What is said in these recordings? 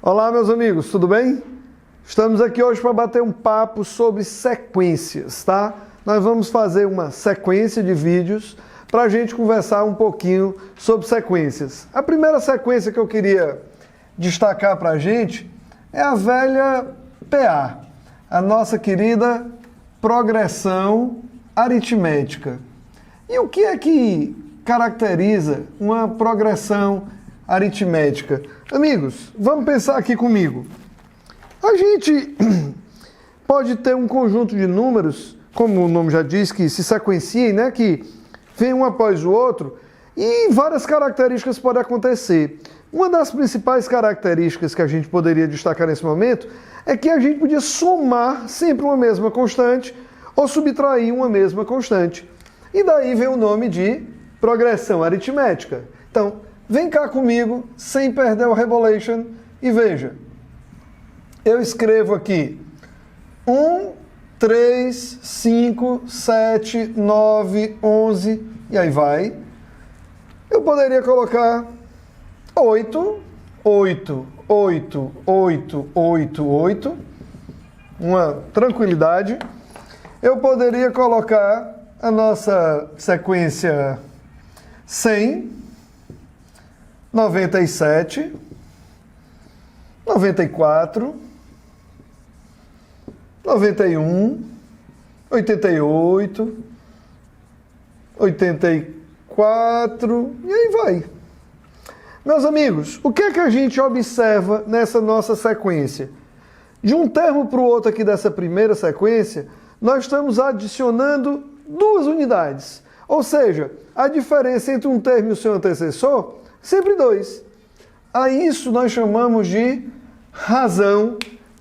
Olá, meus amigos, tudo bem? Estamos aqui hoje para bater um papo sobre sequências, tá? Nós vamos fazer uma sequência de vídeos para a gente conversar um pouquinho sobre sequências. A primeira sequência que eu queria destacar para a gente é a velha PA, a nossa querida progressão aritmética. E o que é que caracteriza uma progressão aritmética? Amigos, vamos pensar aqui comigo. A gente pode ter um conjunto de números, como o nome já diz, que se sequenciem, né? Que vem um após o outro, e várias características podem acontecer. Uma das principais características que a gente poderia destacar nesse momento é que a gente podia somar sempre uma mesma constante ou subtrair uma mesma constante. E daí vem o nome de progressão aritmética. Então, vem cá comigo, sem perder o rebolation, e veja. Eu escrevo aqui 1, 3, 5, 7, 9, 11, e aí vai. Eu poderia colocar 8, 8, 8, 8, 8, 8, uma tranquilidade. Eu poderia colocar a nossa sequência 100, 97, 94, 91, 88, 84, e aí vai. Meus amigos, o que é que a gente observa nessa nossa sequência? De um termo para o outro aqui dessa primeira sequência, nós estamos adicionando 2 unidades. Ou seja, a diferença entre um termo e o seu antecessor, sempre 2. A isso nós chamamos de razão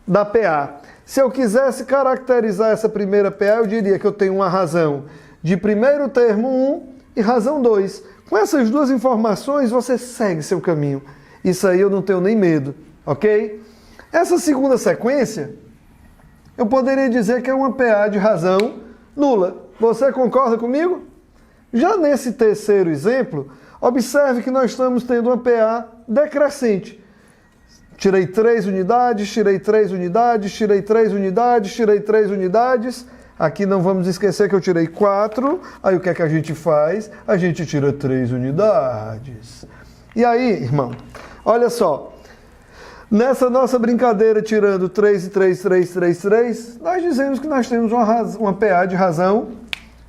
da PA. Se eu quisesse caracterizar essa primeira PA, eu diria que eu tenho uma razão de primeiro termo 1 e razão 2. Com essas 2 informações, você segue seu caminho. Isso aí eu não tenho nem medo, ok? Essa segunda sequência, eu poderia dizer que é uma PA de razão nula. Você concorda comigo? Já nesse terceiro exemplo, observe que nós estamos tendo uma PA decrescente. Tirei 3 unidades, tirei 3 unidades, tirei 3 unidades, tirei 3 unidades. Aqui não vamos esquecer que eu tirei 4. Aí o que é que a gente faz? A gente tira 3 unidades. E aí, irmão, olha só. Nessa nossa brincadeira, tirando 3 e 3, 3, 3, 3, nós dizemos que nós temos uma PA de razão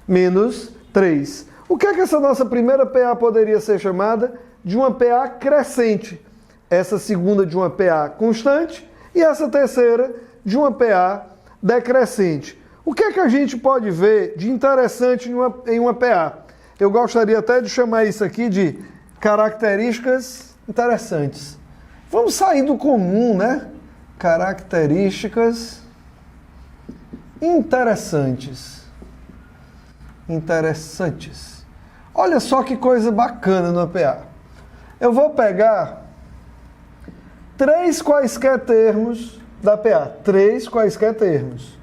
menos 3. O que é que essa nossa primeira PA poderia ser chamada? De uma PA crescente. Essa segunda de uma PA constante e essa terceira de uma PA decrescente. O que é que a gente pode ver de interessante em uma PA? Eu gostaria até de chamar isso aqui de características interessantes. Vamos sair do comum, né? Características interessantes. Interessantes. Olha só que coisa bacana no PA. Eu vou pegar 3 quaisquer termos da PA. 3 quaisquer termos.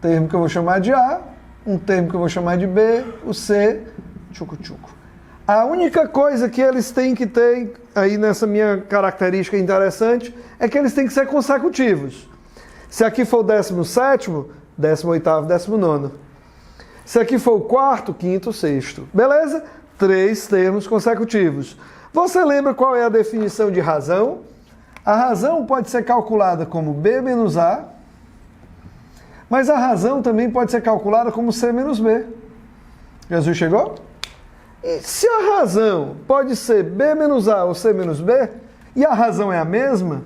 Termo que eu vou chamar de A, um termo que eu vou chamar de B, o C, tchucu-tchucu. A única coisa que eles têm que ter, aí nessa minha característica interessante, é que eles têm que ser consecutivos. Se aqui for o 17º, 18º, 19º. Se aqui for o 4º, 5º, 6º. Beleza? 3 termos consecutivos. Você lembra qual é a definição de razão? A razão pode ser calculada como B menos A, mas a razão também pode ser calculada como C menos B. Jesus chegou? E se a razão pode ser B menos A ou C menos B, e a razão é a mesma,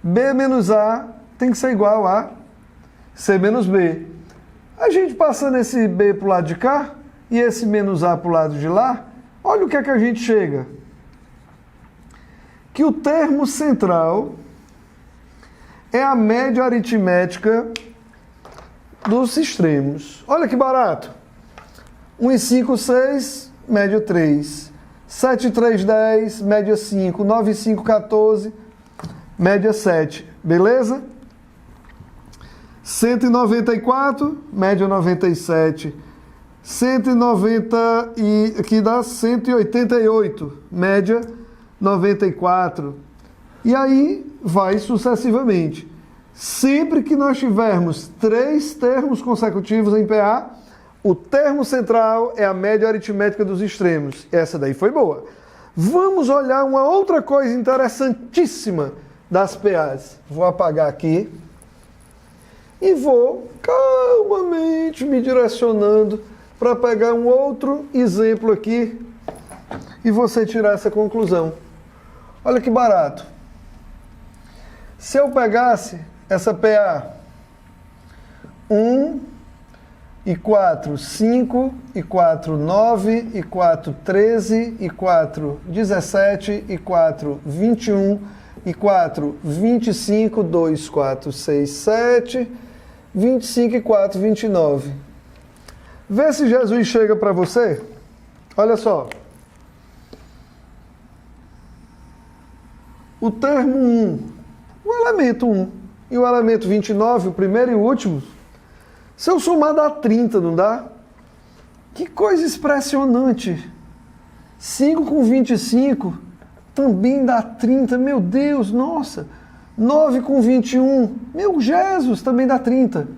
B menos A tem que ser igual a C menos B. A gente passando esse B para o lado de cá e esse menos A para o lado de lá, olha o que é que a gente chega. Que o termo central é a média aritmética dos extremos. Olha que barato. 1 e 5, 6, média 3. 7 e 3, 10, média 5. 9 e 5, 14, média 7. Beleza? 194, média 97. 190 e aqui dá 188, média 94, e aí vai sucessivamente. Sempre que nós tivermos 3 termos consecutivos em PA, o termo central é a média aritmética dos extremos. Essa daí foi boa. Vamos olhar uma outra coisa interessantíssima das PAs. Vou apagar aqui e vou calmamente me direcionando para pegar um outro exemplo aqui e você tirar essa conclusão. Olha que barato. Se eu pegasse essa PA 1 e 4, 5 e 4, 9 e 4, 13 e 4, 17 e 4, 21 e 4, 25, 2, 4, 6, 7, 25 e 4, 29. Vê se Jesus chega para você. Olha só. O termo 1, o elemento 1 e o elemento 29, o primeiro e o último, se eu somar dá 30, não dá? Que coisa impressionante. 5 com 25 também dá 30, meu Deus, nossa. 9 com 21, meu Jesus, também dá 30.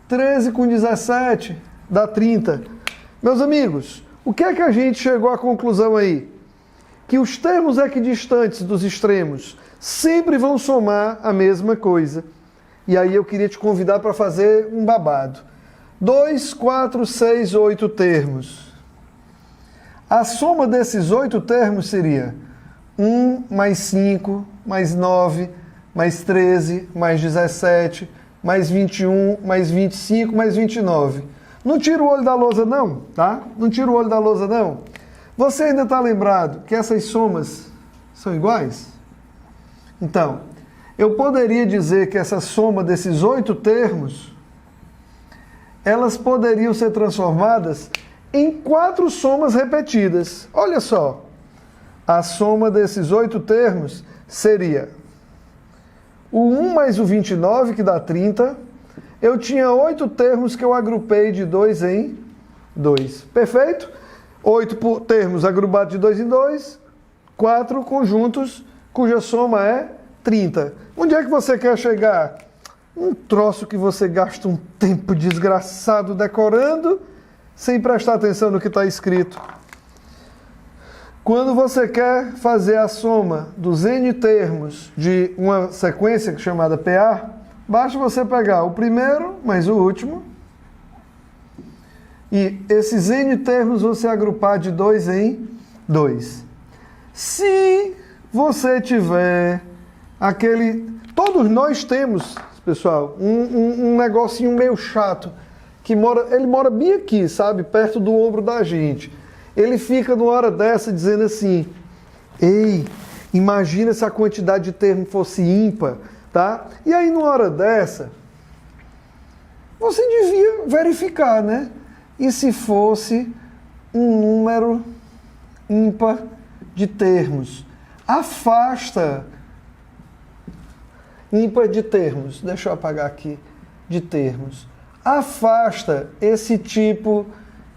13 com 17 dá 30. Meus amigos, o que é que a gente chegou à conclusão aí? Que os termos equidistantes dos extremos sempre vão somar a mesma coisa. E aí eu queria te convidar para fazer um babado. 2, 4, 6, 8 termos. A soma desses 8 termos seria 1 mais 5, mais 9, mais 13, mais 17, mais 21, mais 25, mais 29. Não tira o olho da lousa não, tá? Não tira o olho da lousa não. Você ainda está lembrado que essas somas são iguais? Então, eu poderia dizer que essa soma desses 8 termos, elas poderiam ser transformadas em 4 somas repetidas. Olha só, a soma desses 8 termos seria o 1 mais o 29, que dá 30. Eu tinha 8 termos que eu agrupei de 2 em 2. Perfeito? 8 termos agrupados de 2 em 2, 4 conjuntos cuja soma é 30. Onde é que você quer chegar? Um troço que você gasta um tempo desgraçado decorando, sem prestar atenção no que está escrito. Quando você quer fazer a soma dos N termos de uma sequência chamada PA, basta você pegar o primeiro mais o último, e esses N termos vão se agrupar de 2 em 2. Se você tiver aquele... Todos nós temos, pessoal, um negocinho meio chato, que ele mora bem aqui, sabe? Perto do ombro da gente. Ele fica numa hora dessa dizendo assim, ei, imagina se a quantidade de termo fosse ímpar, tá? E aí numa hora dessa, você devia verificar, né? E se fosse um número ímpar de termos? Afasta ímpar de termos. Deixa eu apagar aqui. De termos. Afasta esse tipo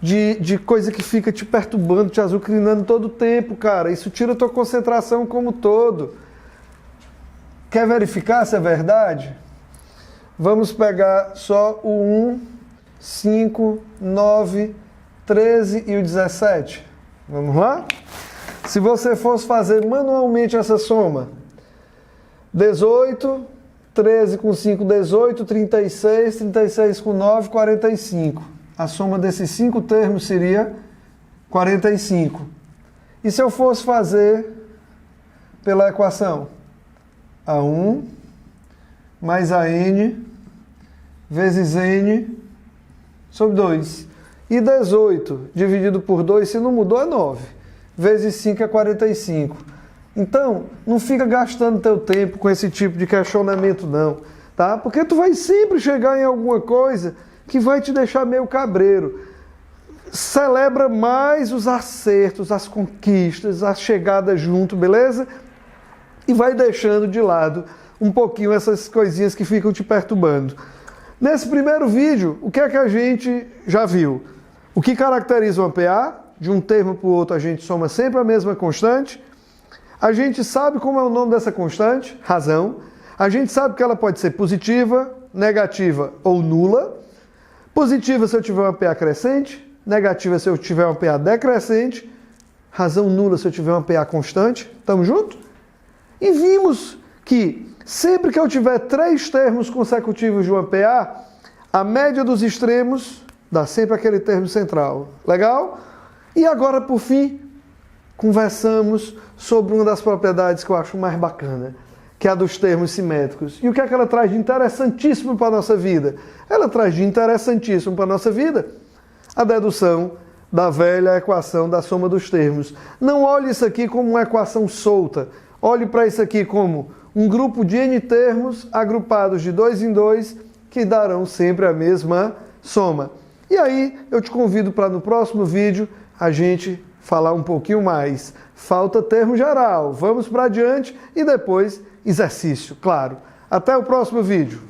de coisa que fica te perturbando, te azucrinando todo o tempo, cara. Isso tira a tua concentração como todo. Quer verificar se é verdade? Vamos pegar só o 1, 5, 9, 13 e o 17. Vamos lá? Se você fosse fazer manualmente essa soma, 18, 13 com 5, 18, 36, 36 com 9, 45. A soma desses 5 termos seria 45. E se eu fosse fazer pela equação? A1 mais a n vezes n sobre 2. E 18 dividido por 2, se não mudou, é 9. Vezes 5 é 45. Então, não fica gastando teu tempo com esse tipo de questionamento não, tá? Porque tu vai sempre chegar em alguma coisa que vai te deixar meio cabreiro. Celebra mais os acertos, as conquistas, as chegadas junto, beleza? E vai deixando de lado um pouquinho essas coisinhas que ficam te perturbando. Nesse primeiro vídeo, o que é que a gente já viu? O que caracteriza uma PA? de um termo para o outro a gente soma sempre a mesma constante. A gente sabe como é o nome dessa constante, razão. A gente sabe que ela pode ser positiva, negativa ou nula. Positiva se eu tiver uma PA crescente, negativa se eu tiver uma PA decrescente, razão nula se eu tiver uma PA constante. Tamo junto? E vimos que sempre que eu tiver 3 termos consecutivos de uma PA, a média dos extremos dá sempre aquele termo central. Legal? E agora, por fim, conversamos sobre uma das propriedades que eu acho mais bacana, que é a dos termos simétricos. E o que é que ela traz de interessantíssimo para a nossa vida? Ela traz de interessantíssimo para a nossa vida a dedução da velha equação da soma dos termos. Não olhe isso aqui como uma equação solta. Olhe para isso aqui como um grupo de n termos agrupados de 2 em 2 que darão sempre a mesma soma. E aí eu te convido para no próximo vídeo a gente falar um pouquinho mais. Falta termo geral. Vamos para adiante e depois exercício, claro. Até o próximo vídeo.